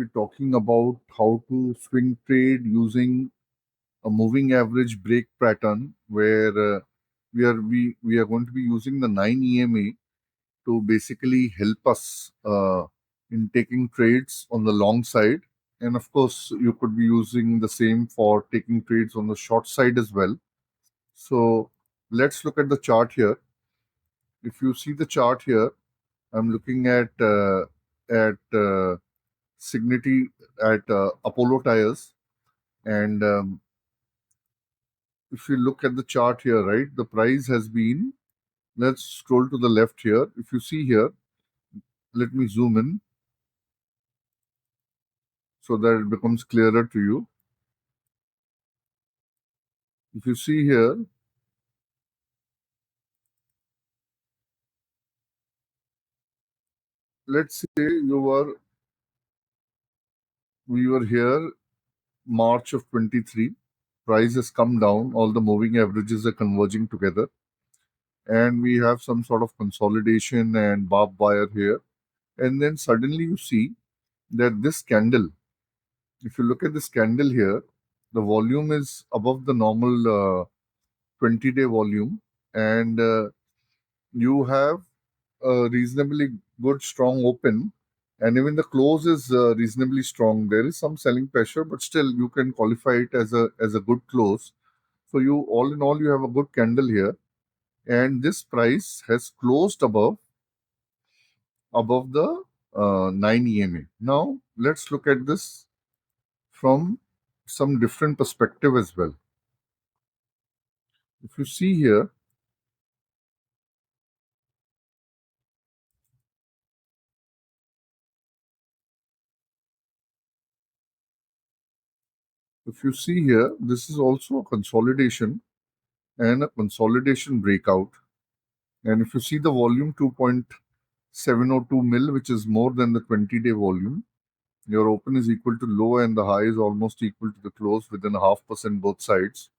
be talking about how to swing trade using a moving average break pattern, where we are going to be using the 9 EMA to basically help us in taking trades on the long side. And of course, you could be using the same for taking trades on the short side as well. So let's look at the chart here. If you see the chart here, I'm looking at Signity at Apollo Tires, and if you look at the chart here, right, the price has been. Let's scroll to the left here. If you see here, let me zoom in so that it becomes clearer to you. If you see here, let's say we were here March of 23. Price has come down. All the moving averages are converging together, and we have some sort of consolidation and barb wire here. And then suddenly you see that this candle, if you look at this candle here, the volume is above the normal 20-day volume, and you have a reasonably good strong open, and even the close is reasonably strong. There is some selling pressure, but still you can qualify it as a good close. So you, all in all, you have a good candle here, and this price has closed above the 9 EMA. Now let's look at this from some different perspective as well. If you see here, this is also a consolidation and a consolidation breakout. And if you see the volume 2.702 mil, which is more than the 20-day volume, your open is equal to low and the high is almost equal to the close within 0.5% both sides.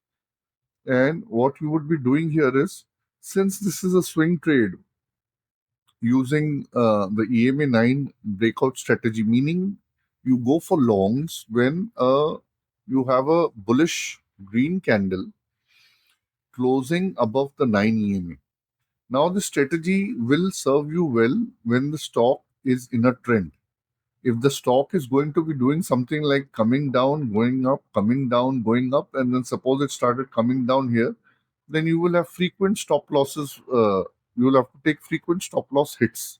And what you would be doing here is, since this is a swing trade using the EMA 9 breakout strategy, meaning you go for longs when you have a bullish green candle closing above the 9 EMA. Now, the strategy will serve you well when the stock is in a trend. If the stock is going to be doing something like coming down, going up, coming down, going up, and then suppose it started coming down here, then you will have frequent stop losses. You will have to take frequent stop loss hits.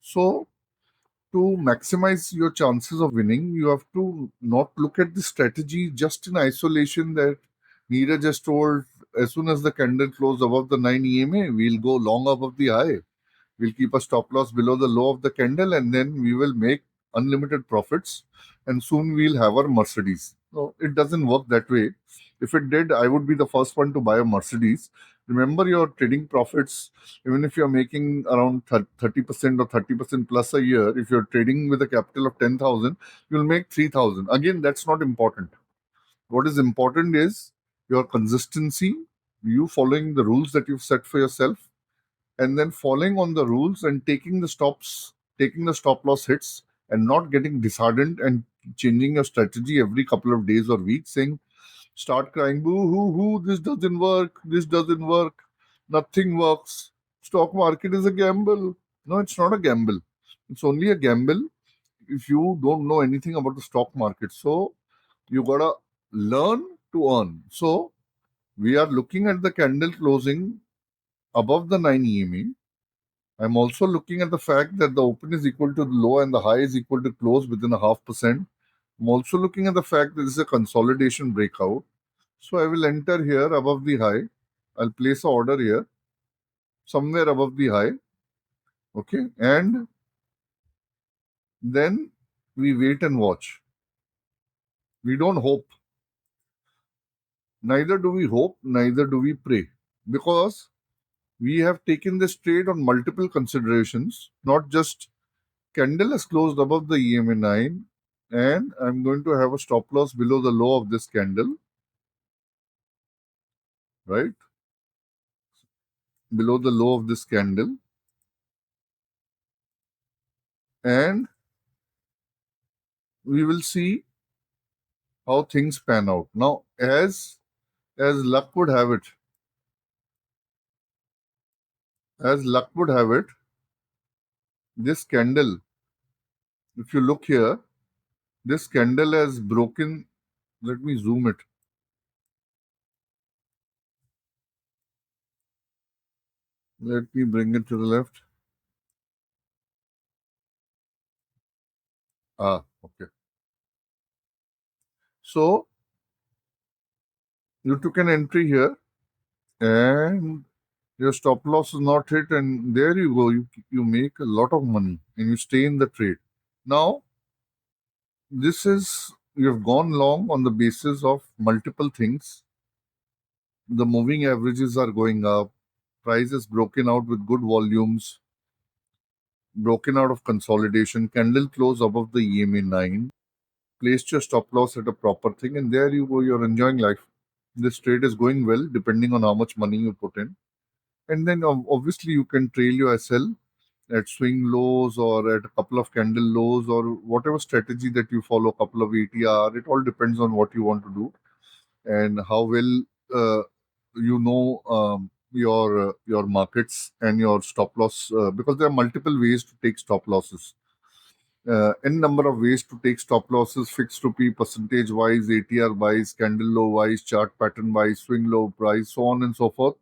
So, to maximize your chances of winning, you have to not look at the strategy just in isolation that Neeraj just told as soon as the candle closed above the 9 EMA, we'll go long above the high. We'll keep a stop loss below the low of the candle, and then we will make unlimited profits, and soon we'll have our Mercedes. No, it doesn't work that way. If it did, I would be the first one to buy a Mercedes. Remember your trading profits, even if you're making around 30% or 30% plus a year, if you're trading with a capital of 10,000, you'll make 3,000. Again, that's not important. What is important is your consistency, you following the rules that you've set for yourself, and then following on the rules and taking the stop loss hits, and not getting disheartened and changing your strategy every couple of days or weeks, saying, start crying, boo hoo hoo, this doesn't work, nothing works. Stock market is a gamble. No, it's not a gamble. It's only a gamble if you don't know anything about the stock market. So you gotta learn to earn. So we are looking at the candle closing above the 9 EMA. I'm also looking at the fact that the open is equal to the low and the high is equal to close within 0.5%. I'm also looking at the fact that this is a consolidation breakout. So I will enter here above the high. I'll place an order here somewhere above the high. Okay. And then we wait and watch. We don't hope. Neither do we hope, neither do we pray. Because we have taken this trade on multiple considerations, not just candle has closed above the EMA 9, and I'm going to have a stop loss below the low of this candle, right? Below the low of this candle. And we will see how things pan out. Now, as luck would have it, this candle, if you look here, this candle has broken. Let me zoom it. Let me bring it to the left. Okay. So you took an entry here, and your stop loss is not hit, and there you go. You make a lot of money, and you stay in the trade. Now, this is you have gone long on the basis of multiple things. The moving averages are going up. Price is broken out with good volumes, broken out of consolidation. Candle close above the EMA 9. Placed your stop loss at a proper thing, and there you go. You're enjoying life. This trade is going well, depending on how much money you put in. And then obviously you can trail your SL at swing lows or at a couple of candle lows or whatever strategy that you follow, couple of ATR. It all depends on what you want to do and how well you know your markets and your stop loss because there are multiple ways to take stop losses. N number of ways to take stop losses: fixed rupee, percentage wise, ATR wise, candle low wise, chart pattern wise, swing low price, so on and so forth.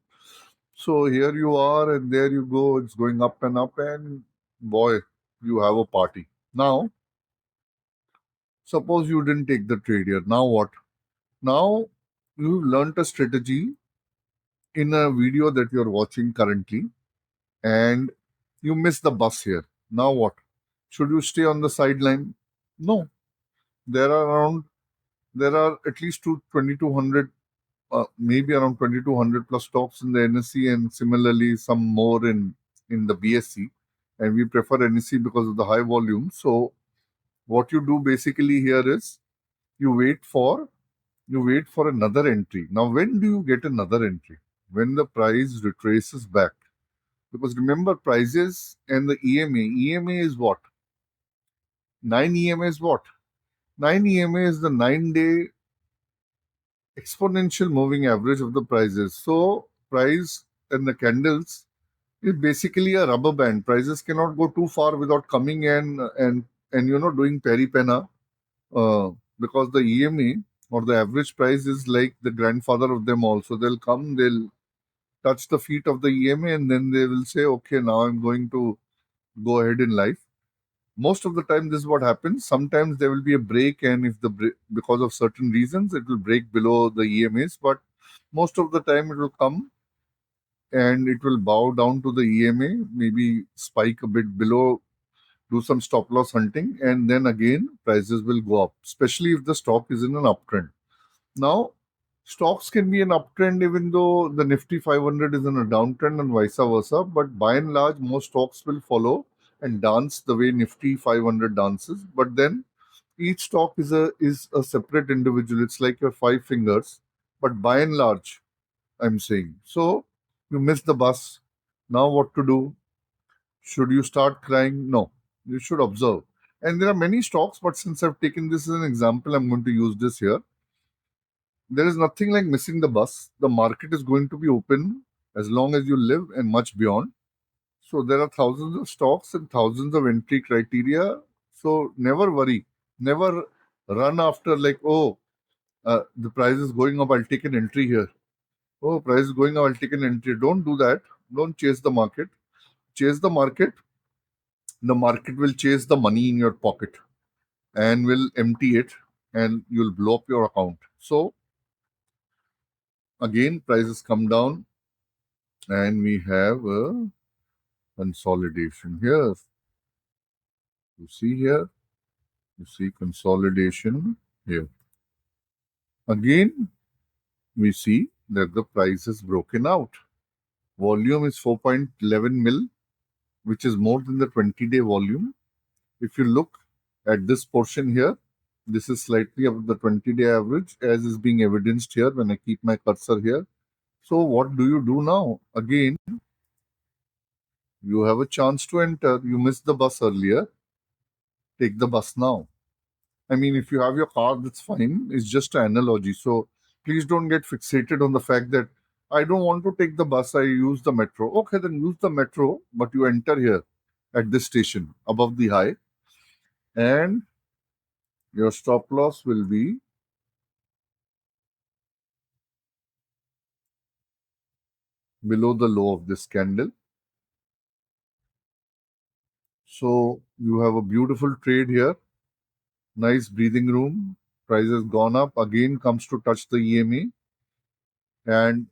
So here you are, and there you go. It's going up, and boy, you have a party. Now, suppose you didn't take the trade here. Now what? Now you've learnt a strategy in a video that you're watching currently, and you miss the bus here. Now what? Should you stay on the sideline? No. There are around there are at least 2,200, maybe around 2,200 plus stocks in the NSE, and similarly some more in the BSE. And we prefer NSE because of the high volume. So what you do basically here is you wait for you wait for another entry. Now, when do you get another entry? When the price retraces back. Because remember, prices and the EMA is what? 9 EMA is what? 9 EMA is the 9-day exponential moving average of the prices. So, price and the candles is basically a rubber band. Prices cannot go too far without coming and doing peri penna because the EMA or the average price is like the grandfather of them all. So they'll come, they'll touch the feet of the EMA, and then they will say, okay, now I'm going to go ahead in life. Most of the time, this is what happens. Sometimes there will be a break, and if because of certain reasons, it will break below the EMAs. But most of the time, it will come and it will bow down to the EMA, maybe spike a bit below, do some stop loss hunting, and then again prices will go up, especially if the stock is in an uptrend. Now, stocks can be an uptrend even though the Nifty 500 is in a downtrend and vice versa, but by and large, most stocks will follow and dance the way Nifty 500 dances. But then each stock is a separate individual. It's like your five fingers, but by and large, I'm saying. So you miss the bus. Now what to do? Should you start crying? No. You should observe. And there are many stocks, but since I've taken this as an example, I'm going to use this here. There is nothing like missing the bus. The market is going to be open as long as you live and much beyond. So there are thousands of stocks and thousands of entry criteria. So never worry. Never run after like, oh, the price is going up, I'll take an entry here. Oh, price is going up, I'll take an entry. Don't do that. Don't chase the market. Chase the market will chase the money in your pocket and will empty it, and you'll blow up your account. So again, prices come down and we have a consolidation here. You see here, you see consolidation here. Again, we see that the price is broken out. Volume is 4.11 mil, which is more than the 20-day volume. If you look at this portion here, this is slightly above the 20-day average, as is being evidenced here when I keep my cursor here. So what do you do now? Again, you have a chance to enter. You missed the bus earlier. Take the bus now. I mean, if you have your car, that's fine. It's just an analogy. So please don't get fixated on the fact that I don't want to take the bus, I use the metro. Okay, then use the metro, but you enter here at this station above the high, and your stop loss will be below the low of this candle. So you have a beautiful trade here, nice breathing room. Price has gone up, again comes to touch the EMA, and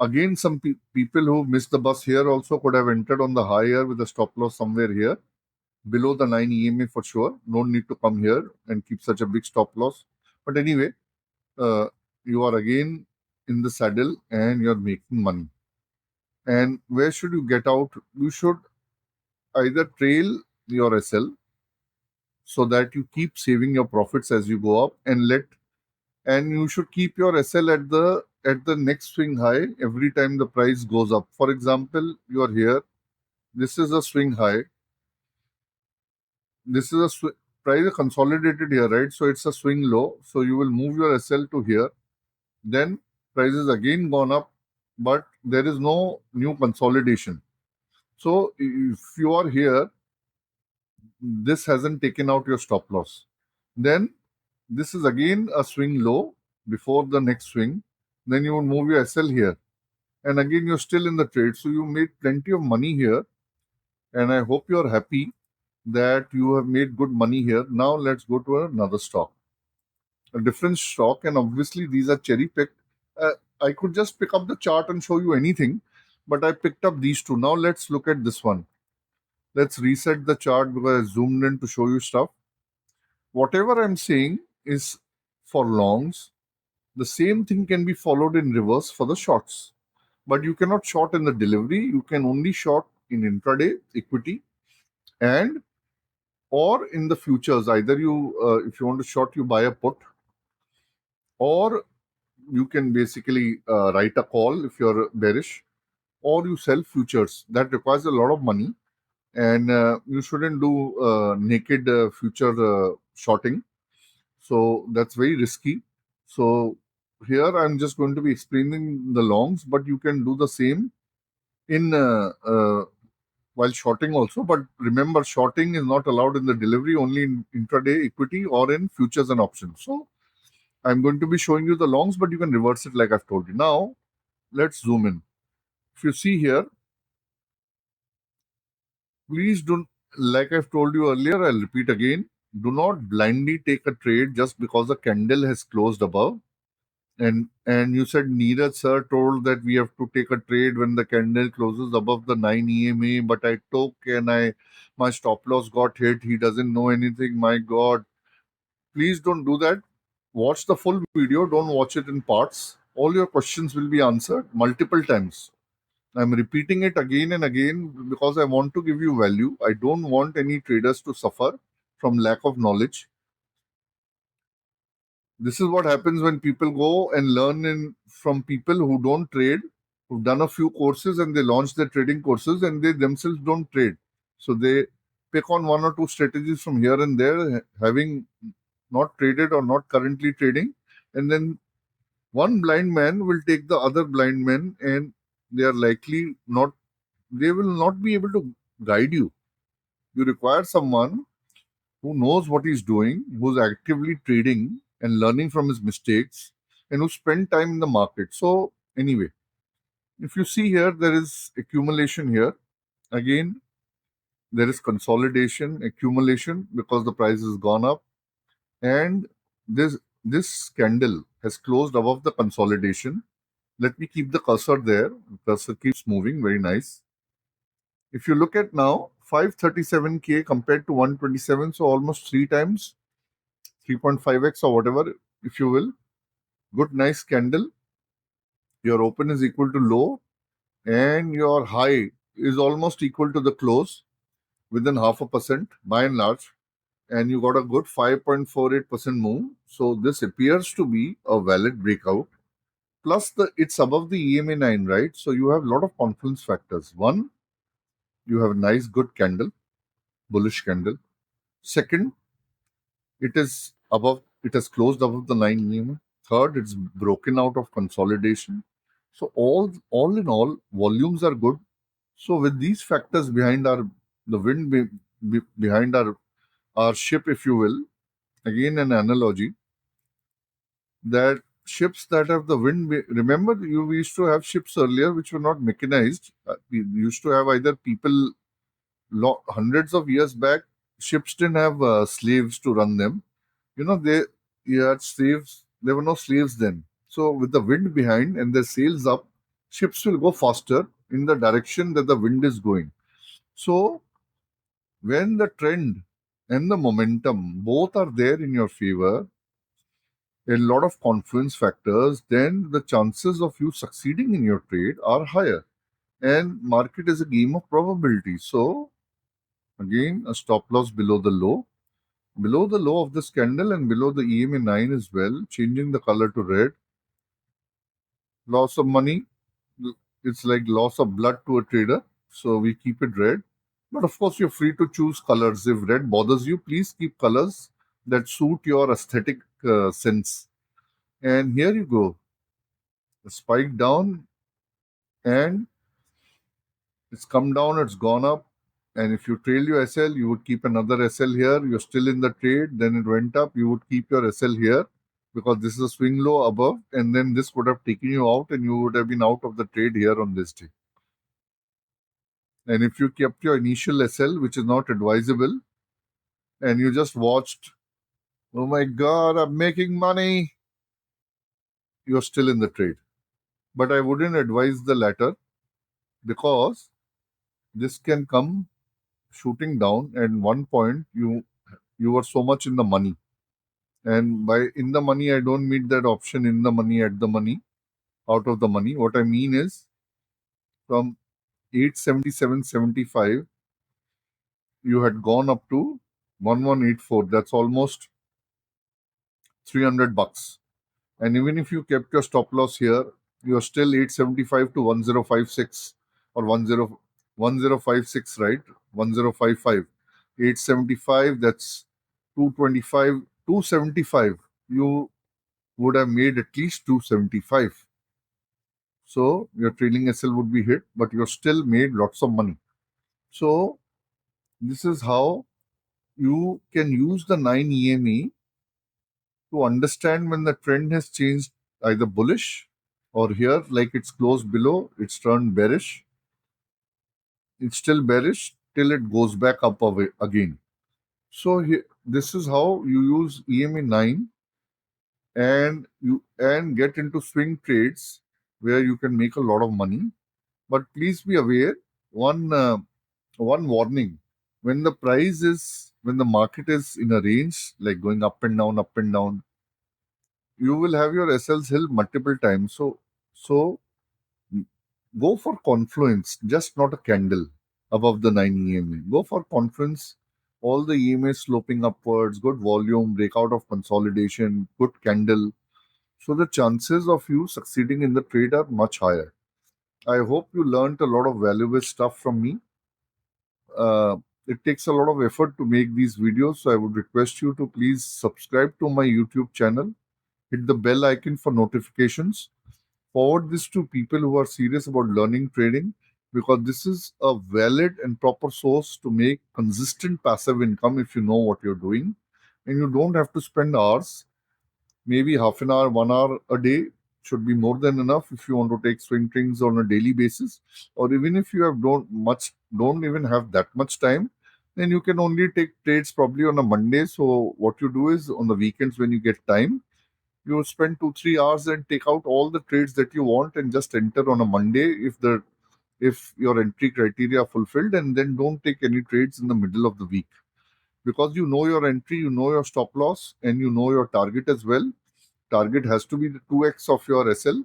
again some people who missed the bus here also could have entered on the higher with a stop loss somewhere here below the 9 EMA for sure. No need to come here and keep such a big stop loss. But anyway, uh, you are again in the saddle and you're making money. And where should you get out? You should either trail your SL so that you keep saving your profits as you go up, and you should keep your SL at the next swing high every time the price goes up. For example, you are here. This is a swing high. This is a price is consolidated here, right? So it's a swing low. So you will move your SL to here. Then price is again gone up, but there is no new consolidation. So if you are here, this hasn't taken out your stop loss. Then this is again a swing low before the next swing. Then you will move your SL here. And again, you're still in the trade. So you made plenty of money here. And I hope you're happy that you have made good money here. Now let's go to another stock, a different stock. And obviously, these are cherry picked. I could just pick up the chart and show you anything, but I picked up these two. Now let's look at this one. Let's reset the chart because I zoomed in to show you stuff. Whatever I'm saying is for longs. The same thing can be followed in reverse for the shorts. But you cannot short in the delivery. You can only short in intraday equity and or in the futures. Either you, if you want to short, you buy a put, or you can basically write a call if you're bearish, or you sell futures. That requires a lot of money, and you shouldn't do naked future shorting. So that's very risky. So here I'm just going to be explaining the longs, but you can do the same in while shorting also. But remember, shorting is not allowed in the delivery, only in intraday equity or in futures and options. So I'm going to be showing you the longs, but you can reverse it like I've told you. Now let's zoom in. If you see here, please don't, like I've told you earlier, I'll repeat again. Do not blindly take a trade just because the candle has closed above. And you said Neeraj sir told that we have to take a trade when the candle closes above the 9 EMA, but I took and my stop loss got hit. He doesn't know anything. My God, please don't do that. Watch the full video. Don't watch it in parts. All your questions will be answered multiple times. I'm repeating it again and again because I want to give you value. I don't want any traders to suffer from lack of knowledge. This is what happens when people go and learn from people who don't trade, who've done a few courses and they launch their trading courses and they themselves don't trade. So they pick on one or two strategies from here and there, having not traded or not currently trading. And then one blind man will take the other blind man and they are likely not, they will not be able to guide you. You require someone who knows what he's doing, who's actively trading and learning from his mistakes, and who spend time in the market. So, anyway, if you see here, there is accumulation here. Again, there is consolidation, accumulation because the price has gone up, and this candle has closed above the consolidation. Let me keep the cursor there. The cursor keeps moving. Very nice. If you look at now, 537K compared to 127, so almost three times, 3.5x or whatever, if you will. Good, nice candle. Your open is equal to low, and your high is almost equal to the close within 0.5% by and large. And you got a good 5.48% move. So this appears to be a valid breakout. Plus, it's above the EMA 9, right? So you have a lot of confidence factors. One, you have a nice, good candle, bullish candle. Second, It is above. It has closed above the 9 EMA. Third, it's broken out of consolidation. So all in all, volumes are good. So with these factors behind the wind behind our ship, if you will, again an analogy that ships that have the wind. Remember, we used to have ships earlier which were not mechanized. We used to have either people. Hundreds of years back, ships didn't have slaves to run them. They you had slaves. There were no slaves then. So with the wind behind and the sails up, ships will go faster in the direction that the wind is going. So when the trend and the momentum both are there in your favor, a lot of confluence factors, then the chances of you succeeding in your trade are higher. And market is a game of probability. So again, a stop loss below the low of this candle and below the EMA 9 as well, changing the color to red. Loss of money, it's like loss of blood to a trader. So we keep it red. But of course, you're free to choose colors. If red bothers you, please keep colors that suit your aesthetic sense. And here you go. The spike down and it's come down, it's gone up. And if you trail your SL, you would keep another SL here. You're still in the trade, then it went up, you would keep your SL here because this is a swing low above, and then this would have taken you out and you would have been out of the trade here on this day. And if you kept your initial SL, which is not advisable, and you just watched, oh my God, I'm making money, you're still in the trade. But I wouldn't advise the latter because this can come shooting down, and one point you were so much in the money. And by in the money, I don't mean that option in the money, at the money, out of the money. What I mean is from 877.75, you had gone up to 1184. That's almost $300. And even if you kept your stop loss here, you're still 875 to 1056 or 1056, right? 1055. 875, that's 225, 275. You would have made at least 275. So your trailing SL would be hit, but you still made lots of money. So this is how you can use the 9 EME to understand when the trend has changed either bullish or here, like it's closed below, it's turned bearish. It's still bearish till it goes back up again. So this is how you use EMA 9 and get into swing trades where you can make a lot of money. But please be aware, one warning: when the market is in a range like going up and down, you will have your SLs held multiple times. So go for confluence, just not a candle above the 9 EMA. Go for confluence. All the EMA sloping upwards, good volume, breakout of consolidation, good candle. So the chances of you succeeding in the trade are much higher. I hope you learned a lot of valuable stuff from me. It takes a lot of effort to make these videos, so I would request you to please subscribe to my YouTube channel, hit the bell icon for notifications, forward this to people who are serious about learning trading, because this is a valid and proper source to make consistent passive income if you know what you're doing, and you don't have to spend hours. Maybe half an hour, 1 hour a day should be more than enough if you want to take swing trades on a daily basis. Or even if you don't even have that much time, then you can only take trades probably on a Monday. So what you do is on the weekends when you get time, you spend 2-3 hours and take out all the trades that you want and just enter on a Monday if your entry criteria are fulfilled, and then don't take any trades in the middle of the week because you know your entry, you know your stop loss, and you know your target as well. Target has to be the 2x of your SL,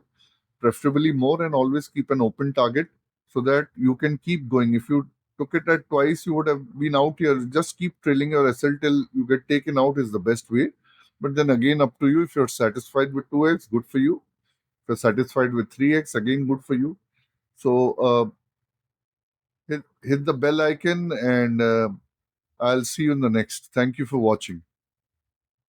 preferably more, and always keep an open target so that you can keep going. If you took it at twice, you would have been out here. Just keep trailing your SL till you get taken out is the best way. But then again, up to you. If you're satisfied with 2x, good for you. If you're satisfied with 3x, again, good for you. So hit the bell icon, and I'll see you in the next. Thank you for watching.